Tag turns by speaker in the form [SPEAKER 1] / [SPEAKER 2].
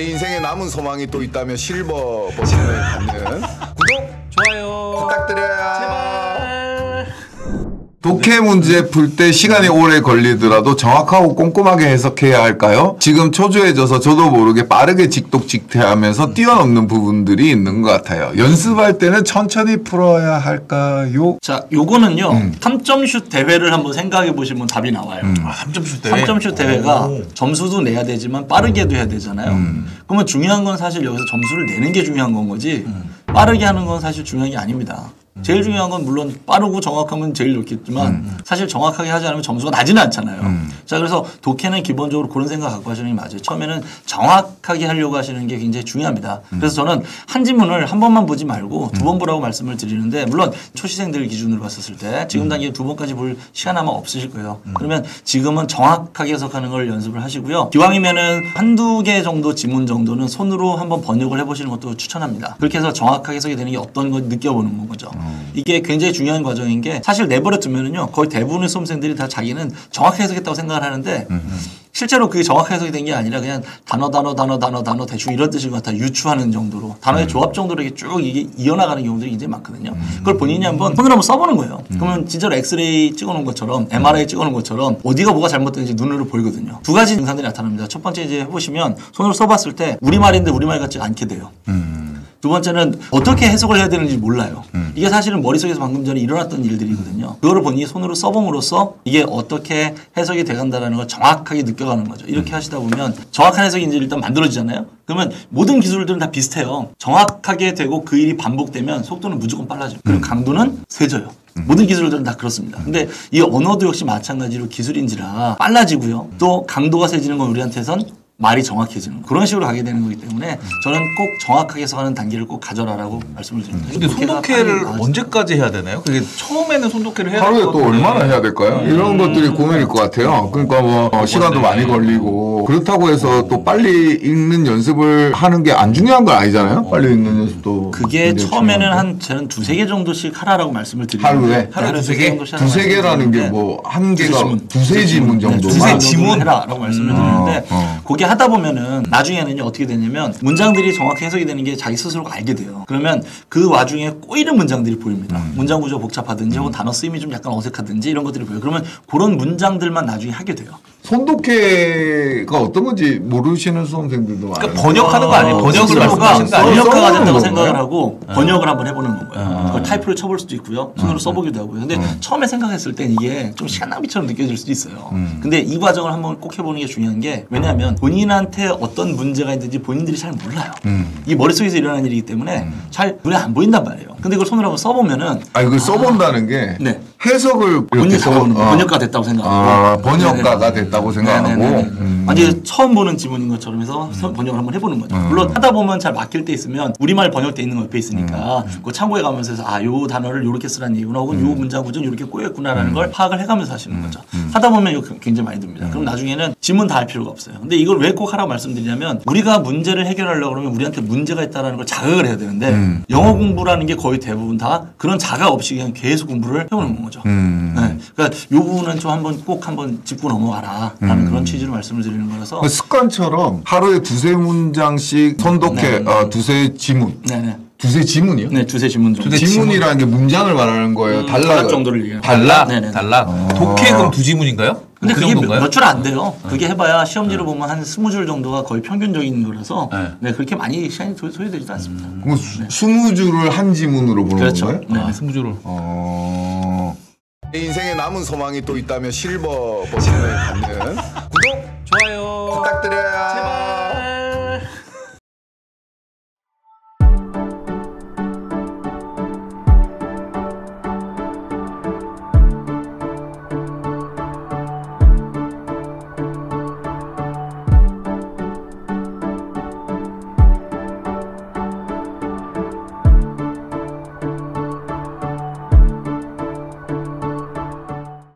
[SPEAKER 1] 인생에 남은 소망이 또 있다면 실버 버튼을 받는 구독,
[SPEAKER 2] 좋아요
[SPEAKER 1] 부탁드려요.
[SPEAKER 2] 제발.
[SPEAKER 3] 독해 문제 풀 때 시간이 오래 걸리더라도 정확하고 꼼꼼하게 해석해야 할까요? 지금 초조해져서 저도 모르게 빠르게 직독직퇴하면서 뛰어넘는 부분들이 있는 것 같아요. 연습할 때는 천천히 풀어야 할까요?
[SPEAKER 2] 자, 요거는요 3점슛 대회를 한번 생각해 보시면 답이 나와요.
[SPEAKER 4] 3점슛 대회?
[SPEAKER 2] 3점슛 대회가 점수도 내야 되지만 빠르게도 해야 되잖아요. 그러면 중요한 건 사실 여기서 점수를 내는 게 중요한 건 거지 빠르게 하는 건 사실 중요한 게 아닙니다. 제일 중요한 건 물론 빠르고 정확하면 제일 좋겠지만 사실 정확하게 하지 않으면 점수가 나지는 않잖아요. 자, 그래서 독해는 기본적으로 그런 생각 갖고 하시는 게 맞아요. 처음에는 정확하게 하려고 하시는 게 굉장히 중요합니다. 그래서 저는 한 지문을 한 번만 보지 말고 두 번 보라고 말씀을 드리는데 물론 초시생들 기준으로 봤었을 때 지금 단계에 두 번까지 볼 시간 아마 없으실 거예요. 그러면 지금은 정확하게 해석하는 걸 연습을 하시고요. 기왕이면은 한두 개 정도 지문 정도는 손으로 한번 번역을 해보시는 것도 추천합니다. 그렇게 해서 정확하게 해석이 되는 게 어떤 걸 느껴보는 거죠. 이게 굉장히 중요한 과정인 게 사실 내버려 두면은요 거의 대부분의 수험생들이 다 자기는 정확하게 해석했다고 생각을 하는데 실제로 그게 정확하게 해석이 된 게 아니라 그냥 단어 대충 이런 뜻인 것 같아 유추하는 정도로 단어의 조합 정도로 이게 쭉 이게 이어나가는 경우들이 굉장히 많거든요. 그걸 본인이 한번 손으로 한번 써보는 거예요. 그러면 진짜로 엑스레이 찍어놓은 것처럼 MRI 찍어놓은 것처럼 어디가 뭐가 잘못된지 눈으로 보이거든요. 두 가지 증상들이 나타납니다. 첫 번째 이제 해보시면 손으로 써봤을 때 우리말인데 우리말 같지 않게 돼요. 두 번째는 어떻게 해석을 해야 되는지 몰라요. 이게 사실은 머릿속에서 방금 전에 일어났던 일들이거든요. 그거를 본인이 손으로 써봄으로써 이게 어떻게 해석이 돼간다는 걸 정확하게 느껴가는 거죠. 이렇게 하시다 보면 정확한 해석이 이제 일단 만들어지잖아요. 그러면 모든 기술들은 다 비슷해요. 정확하게 되고 그 일이 반복되면 속도는 무조건 빨라져요. 그리고 강도는 세져요. 모든 기술들은 다 그렇습니다. 근데 이 언어도 역시 마찬가지로 기술인지라 빨라지고요. 또 강도가 세지는 건 우리한테선 말이 정확해지는 그런 식으로 가게 되는 거기 때문에 저는 꼭 정확하게 해석하는 단계를 꼭 가져라라고 말씀을 드립니다.
[SPEAKER 4] 근데 손독해를 언제까지 해야 되나요? 그게 처음에는 손독해를 해야
[SPEAKER 3] 하루에
[SPEAKER 4] 될것
[SPEAKER 3] 또
[SPEAKER 4] 같은데.
[SPEAKER 3] 얼마나 해야 될까요? 이런 것들이 고민일 것 같아요. 그러니까 뭐 시간도 많이 걸리고 그렇다고 해서 또 빨리 읽는 연습을 하는 게 안 중요한 건 아니잖아요. 빨리 읽는 연습도
[SPEAKER 2] 그게
[SPEAKER 3] 굉장히
[SPEAKER 2] 처음에는
[SPEAKER 3] 중요한데.
[SPEAKER 2] 한 저는 두세 개 정도씩 하라라고 말씀을 드리는데
[SPEAKER 3] 하루에
[SPEAKER 2] 두세 개 정도씩 하라고
[SPEAKER 3] 두세 개라는 게
[SPEAKER 2] 말씀을
[SPEAKER 3] 뭐 한
[SPEAKER 2] 두세
[SPEAKER 3] 개가
[SPEAKER 2] 지문.
[SPEAKER 3] 두세 지문 정도만
[SPEAKER 2] 두세 지문 해라라고 말씀을 드리는데
[SPEAKER 3] 어.
[SPEAKER 2] 그게 하다 보면은 나중에는 어떻게 되냐면 문장들이 정확히 해석이 되는 게 자기 스스로가 알게 돼요. 그러면 그 와중에 꼬이는 문장들이 보입니다. 문장 구조 복잡하든지 혹은 단어 쓰임이 좀 약간 어색하든지 이런 것들이 보여요. 그러면 그런 문장들만 나중에 하게 돼요.
[SPEAKER 3] 손독해가 어떤 건지 모르시는 수험생들도 많아요.
[SPEAKER 4] 그러니까 번역하는 거 아니에요? 번역을
[SPEAKER 2] 스스로가
[SPEAKER 4] 말씀하시는 거 아니에요?
[SPEAKER 2] 번역가가 된다고
[SPEAKER 3] 써보는
[SPEAKER 2] 생각을
[SPEAKER 3] 건가요?
[SPEAKER 2] 하고 번역을 한번 해보는 건가요. 그걸 타이프를 쳐볼 수도 있고요. 손으로 써보기도 하고요. 근데 처음에 생각했을 땐 이게 좀 시간 낭비처럼 느껴질 수도 있어요. 근데 이 과정을 한번 꼭 해보는 게 중요한 게 왜냐하면 본인한테 어떤 문제가 있는지 본인들이 잘 몰라요. 이 머릿속에서 일어나는 일이기 때문에 잘 눈에 안 보인단 말이에요. 근데 그걸 손으로 한번 써보면은
[SPEAKER 3] 아니 그 써본다는 게
[SPEAKER 2] 네.
[SPEAKER 3] 해석을
[SPEAKER 2] 본인이
[SPEAKER 3] 이렇게
[SPEAKER 2] 잡아보는 거예요. 번역가 됐다고 생각하고.
[SPEAKER 3] 아, 번역가가 됐다고 생각하고
[SPEAKER 2] 완전히 처음 보는 지문인 것처럼 해서 번역을 한번 해보는 거죠. 물론 하다 보면 잘 막힐 때 있으면 우리말 번역돼 있는 거 옆에 있으니까 그 참고해 가면서 해서 아, 요 단어를 요렇게 쓰라는 얘기구나 혹은 요 문장 구조는 요렇게 꼬였구나라는 걸 파악을 해가면서 하시는 거죠. 하다 보면 이거 굉장히 많이 듭니다. 그럼 나중에는 지문 다 할 필요가 없어요. 근데 이걸 왜 꼭 하라고 말씀드리냐면 우리가 문제를 해결하려고 그러면 우리한테 문제가 있다는 걸 자각을 해야 되는데 영어 공부라는 게 거의 대부분 다 그런 자각 없이 그냥 계속 공부를 해오는 거죠. 네. 그러니까 요 부분은 좀 꼭 한번 짚고 넘어가라 라는 그런 취지로 말씀을 드리는 거라서
[SPEAKER 3] 그 습관처럼 하루에 두세 문장씩 손독해 두세 지문
[SPEAKER 2] 네네.
[SPEAKER 3] 두세 지문이요?
[SPEAKER 2] 네, 두세 지문 정도.
[SPEAKER 3] 지문이라는 게 문장을 말하는 거예요.
[SPEAKER 2] 단락 정도를 얘기해요.
[SPEAKER 3] 단락?
[SPEAKER 2] 네네.
[SPEAKER 4] 달라. 독해 그럼 두 지문인가요?
[SPEAKER 2] 근데
[SPEAKER 4] 그
[SPEAKER 2] 그게
[SPEAKER 4] 정도인가요?
[SPEAKER 2] 몇 줄 안 돼요. 그게 해봐야 시험지로 보면 한 20줄 정도가 거의 평균적인 거라서 네, 그렇게 많이 시간이 소요되지도 않습니다.
[SPEAKER 3] 그럼 20줄을 한 지문으로 보는
[SPEAKER 2] 그렇죠.
[SPEAKER 3] 건가요?
[SPEAKER 2] 네.
[SPEAKER 4] 아, 스무줄을.
[SPEAKER 1] 내 인생에 남은 소망이 또 있다면 실버 버튼을 받는 구독,
[SPEAKER 2] 좋아요.
[SPEAKER 1] 부탁드려요.
[SPEAKER 2] 제발.